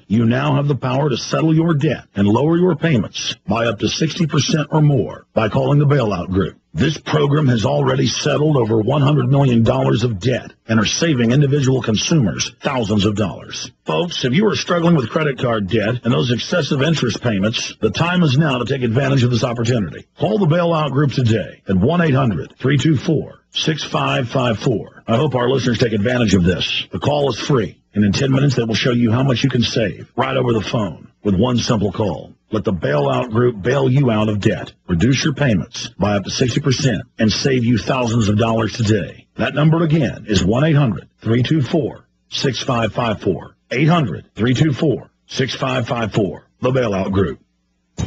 you now have the power to settle your debt and lower your payments by up to 60% or more by calling the Bailout Group. This program has already settled over $100 million of debt and are saving individual consumers thousands of dollars. Folks, if you are struggling with credit card debt and those excessive interest payments, the time is now to take advantage of this opportunity. Call the Bailout Group today at 1-800-324-6554. I hope our listeners take advantage of this. The call is free, and in 10 minutes they will show you how much you can save right over the phone with one simple call. Let the Bailout Group bail you out of debt, reduce your payments by up to 60%, and save you thousands of dollars today. That number again is 1-800-324-6554. 800-324-6554. The Bailout Group.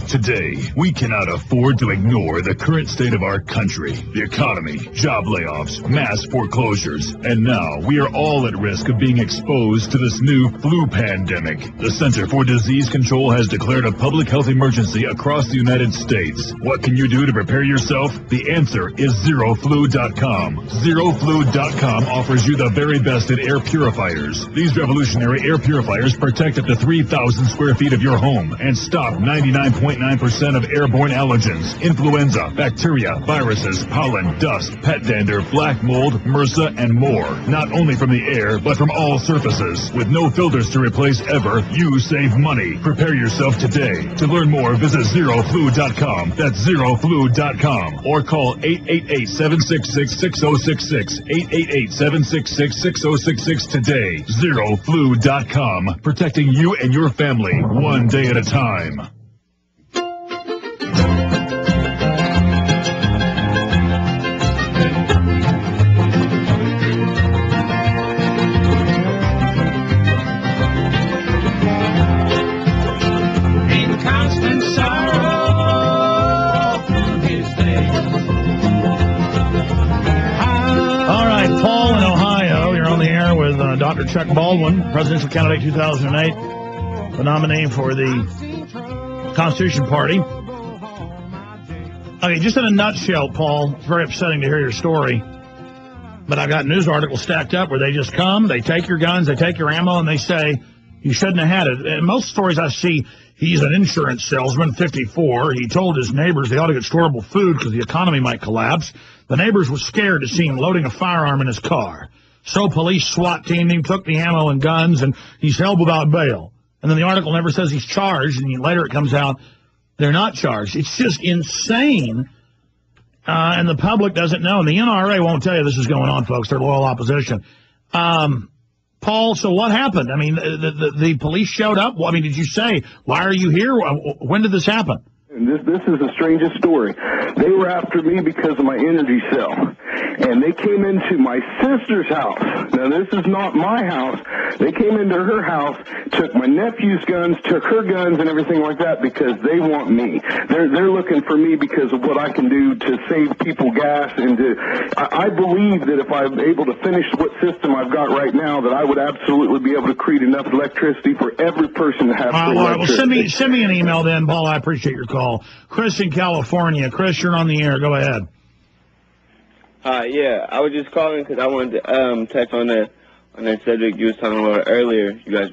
Today, we cannot afford to ignore the current state of our country, the economy, job layoffs, mass foreclosures, and now we are all at risk of being exposed to this new flu pandemic. The Center for Disease Control has declared a public health emergency across the United States. What can you do to prepare yourself? The answer is ZeroFlu.com. ZeroFlu.com offers you the very best in air purifiers. These revolutionary air purifiers protect up to 3,000 square feet of your home and stop 99.9% of airborne allergens, influenza, bacteria, viruses, pollen, dust, pet dander, black mold, MRSA, and more. Not only from the air, but from all surfaces. With no filters to replace ever, you save money. Prepare yourself today. To learn more, visit ZeroFlu.com. That's ZeroFlu.com. Or call 888-766-6066. 888-766-6066 today. ZeroFlu.com. Protecting you and your family, one day at a time. Dr. Chuck Baldwin, presidential candidate 2008, the nominee for the Constitution Party. Okay, just in a nutshell, Paul, it's very upsetting to hear your story, but I've got news articles stacked up where they just come, they take your guns, they take your ammo, and they say you shouldn't have had it. And most stories I see, he's an insurance salesman, 54. He told his neighbors they ought to get storable food because the economy might collapse. The neighbors were scared to see him loading a firearm in his car. So police SWAT teamed him, took the ammo and guns, and he's held without bail. And then the article never says he's charged, and later it comes out they're not charged. It's just insane, and the public doesn't know. And the NRA won't tell you this is going on, folks. They're loyal opposition. Paul, so what happened? I mean, the police showed up. Well, I mean, did you say, why are you here? When did this happen? And this is the strangest story. They were after me because of my energy cell. And they came into my sister's house. Now, this is not my house. They came into her house, took my nephew's guns, took her guns and everything like that because they want me. They're looking for me because of what I can do to save people gas. And I believe that if I'm able to finish what system I've got right now, that I would absolutely be able to create enough electricity for every person to have free electricity. Well, send me an email then, Paul. I appreciate your call. Chris in California. Chris, you're on the air. Go ahead. Yeah, I was just calling because I wanted to touch on that subject you was talking about earlier. You guys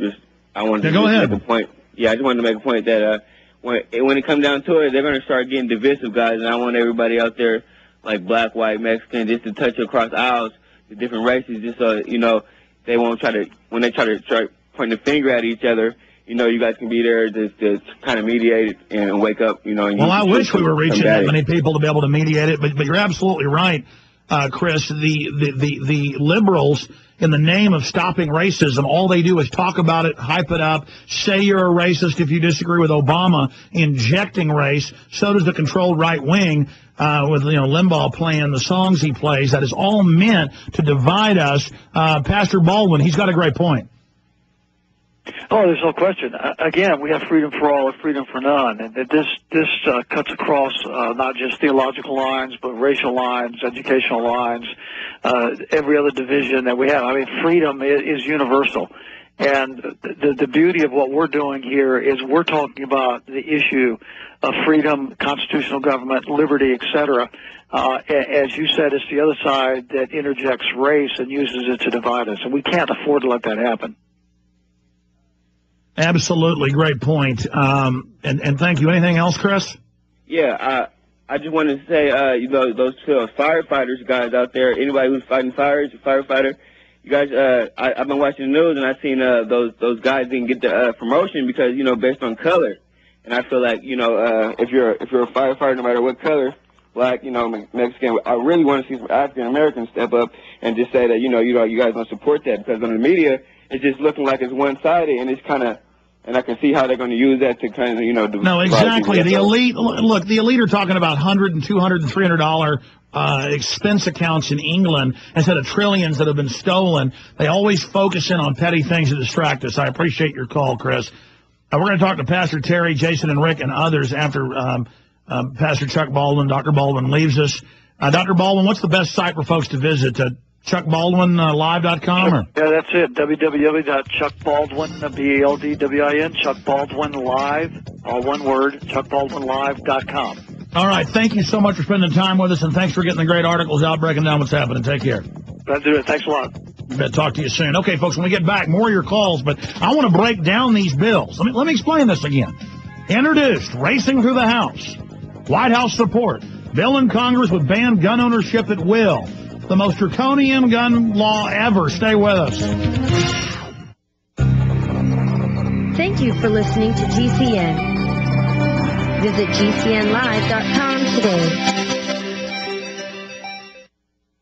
I wanted to make a point. Yeah, I just wanted to make a point that when it comes down to it, they're going to start getting divisive, guys, and I want everybody out there, like black, white, Mexican, just to touch across aisles, the different races, just so, they won't when they try to point the finger at each other, you guys can be there to kind of mediate and wake up, And well, I wish we were reaching that many people to be able to mediate it, but you're absolutely right, Chris. The liberals, in the name of stopping racism, all they do is talk about it, hype it up, say you're a racist if you disagree with Obama, injecting race. So does the controlled right wing with Limbaugh playing the songs he plays. That is all meant to divide us. Pastor Baldwin, he's got a great point. Oh, there's no question. Again, we have freedom for all or freedom for none. And this cuts across not just theological lines, but racial lines, educational lines, every other division that we have. I mean, freedom is universal. And the beauty of what we're doing here is we're talking about the issue of freedom, constitutional government, liberty, etc. As you said, it's the other side that interjects race and uses it to divide us. And we can't afford to let that happen. Absolutely, great point. And thank you. Anything else, Chris? Yeah, I just wanted to say, those firefighters guys out there, anybody who's fighting fires, a firefighter, you guys, I've been watching the news and I've seen those guys didn't get the promotion because, based on color. And I feel like, if you're a firefighter, no matter what color, black, Mexican, I really want to see some African Americans step up and just say that, you guys don't support that, because on the media, it's just looking like it's one-sided, and it's kind of, and I can see how they're going to use that to kind of, No, exactly. The elite, look, the elite are talking about $100 and $200 and $300 expense accounts in England instead of trillions that have been stolen. They always focus in on petty things to distract us. I appreciate your call, Chris. We're going to talk to Pastor Terry, Jason, and Rick, and others after Pastor Chuck Baldwin, Dr. Baldwin, leaves us. Dr. Baldwin, what's the best site for folks to visit? ChuckBaldwinLive.com? Yeah, that's it. www.chuckbaldwin, B-A-L-D-W-I-N, Chuck Baldwin Live, all one word, ChuckBaldwinLive.com. All right. Thank you so much for spending time with us, and thanks for getting the great articles out, breaking down what's happening. Take care. Glad to do it. Thanks a lot. Talk to you soon. Okay, folks, when we get back, more of your calls, but I want to break down these bills. Let me explain this again. Introduced, racing through the House. White House support. Bill in Congress would ban gun ownership at will. The most draconian gun law ever. Stay with us. Thank you for listening to GCN. Visit GCNlive.com today.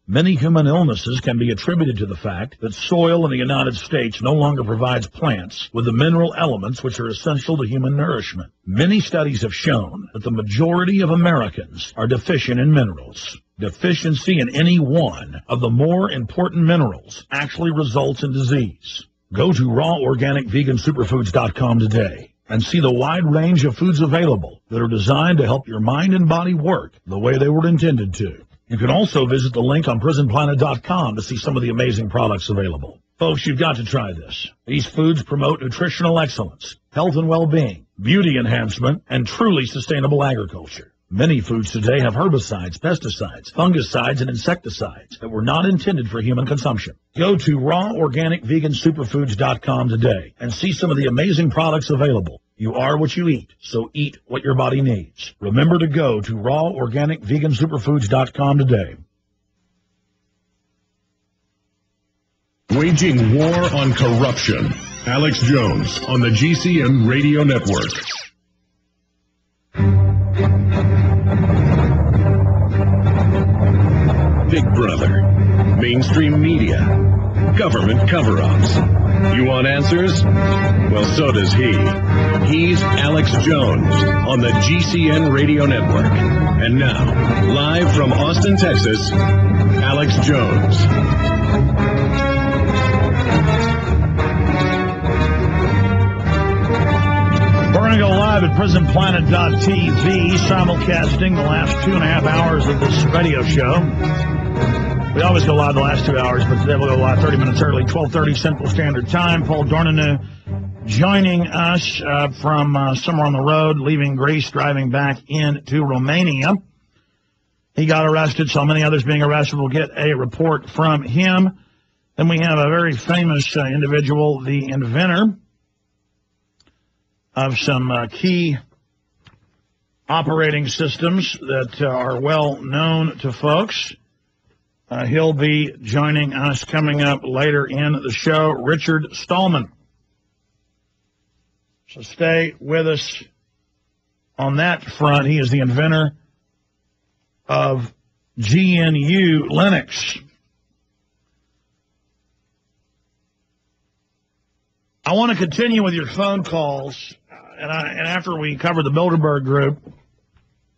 Many human illnesses can be attributed to the fact that soil in the United States no longer provides plants with the mineral elements which are essential to human nourishment. Many studies have shown that the majority of Americans are deficient in minerals. Deficiency in any one of the more important minerals actually results in disease. Go to RawOrganicVeganSuperfoods.com today and see the wide range of foods available that are designed to help your mind and body work the way they were intended to. You can also visit the link on PrisonPlanet.com to see some of the amazing products available. Folks, you've got to try this. These foods promote nutritional excellence, health and well-being, beauty enhancement, and truly sustainable agriculture. Many foods today have herbicides, pesticides, fungicides, and insecticides that were not intended for human consumption. Go to RawOrganicVeganSuperfoods.com today and see some of the amazing products available. You are what you eat, so eat what your body needs. Remember to go to RawOrganicVeganSuperfoods.com today. Waging war on corruption. Alex Jones on the GCN Radio Network. Big Brother, mainstream media, government cover-ups. You want answers? Well, so does he. He's Alex Jones on the GCN Radio Network. And now, live from Austin, Texas, Alex Jones. We're going to go live at PrisonPlanet.tv, simulcasting the last 2.5 hours of this radio show. We always go live the last 2 hours, but today we'll go live 30 minutes early, 12:30 Central Standard Time. Paul Dornanu joining us from somewhere on the road, leaving Greece, driving back into Romania. He got arrested, so many others being arrested. We'll get a report from him. Then we have a very famous individual, the inventor of some key operating systems that are well known to folks. He'll be joining us coming up later in the show, Richard Stallman. So stay with us on that front. He is the inventor of GNU Linux. I want to continue with your phone calls, and after we cover the Bilderberg Group,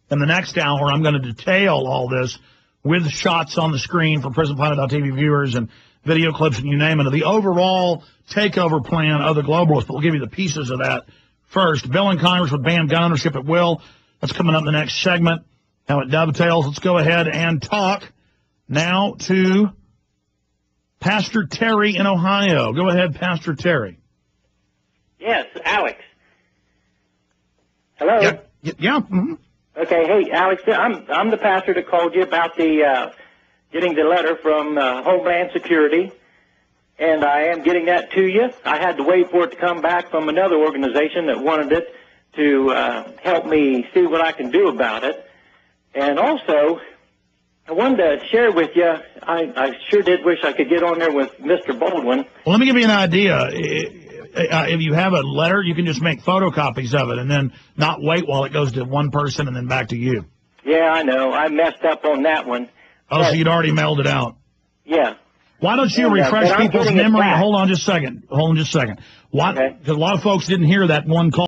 in the next hour, I'm going to detail all this with shots on the screen for PrisonPlanet.tv viewers and video clips and you name it, the overall takeover plan of the globalists. But we'll give you the pieces of that first. Bill in Congress would ban gun ownership at will. That's coming up in the next segment. How it dovetails. Let's go ahead and talk now to Pastor Terry in Ohio. Go ahead, Pastor Terry. Yes, Alex. Hello? Yeah. Mm-hmm. Okay, hey, Alex, I'm the pastor that called you about the getting the letter from Homeland Security and I am getting that to you. I had to wait for it to come back from another organization that wanted it to help me see what I can do about it. And also, I wanted to share with you, I sure did wish I could get on there with Mr. Baldwin. Well, let me give you an idea. If you have a letter, you can just make photocopies of it and then not wait while it goes to one person and then back to you. Yeah, I know. I messed up on that one. Oh, so you'd already mailed it out. Yeah. Why don't you refresh people's memory? Hold on just a second. Why? Because a lot of folks didn't hear that one call.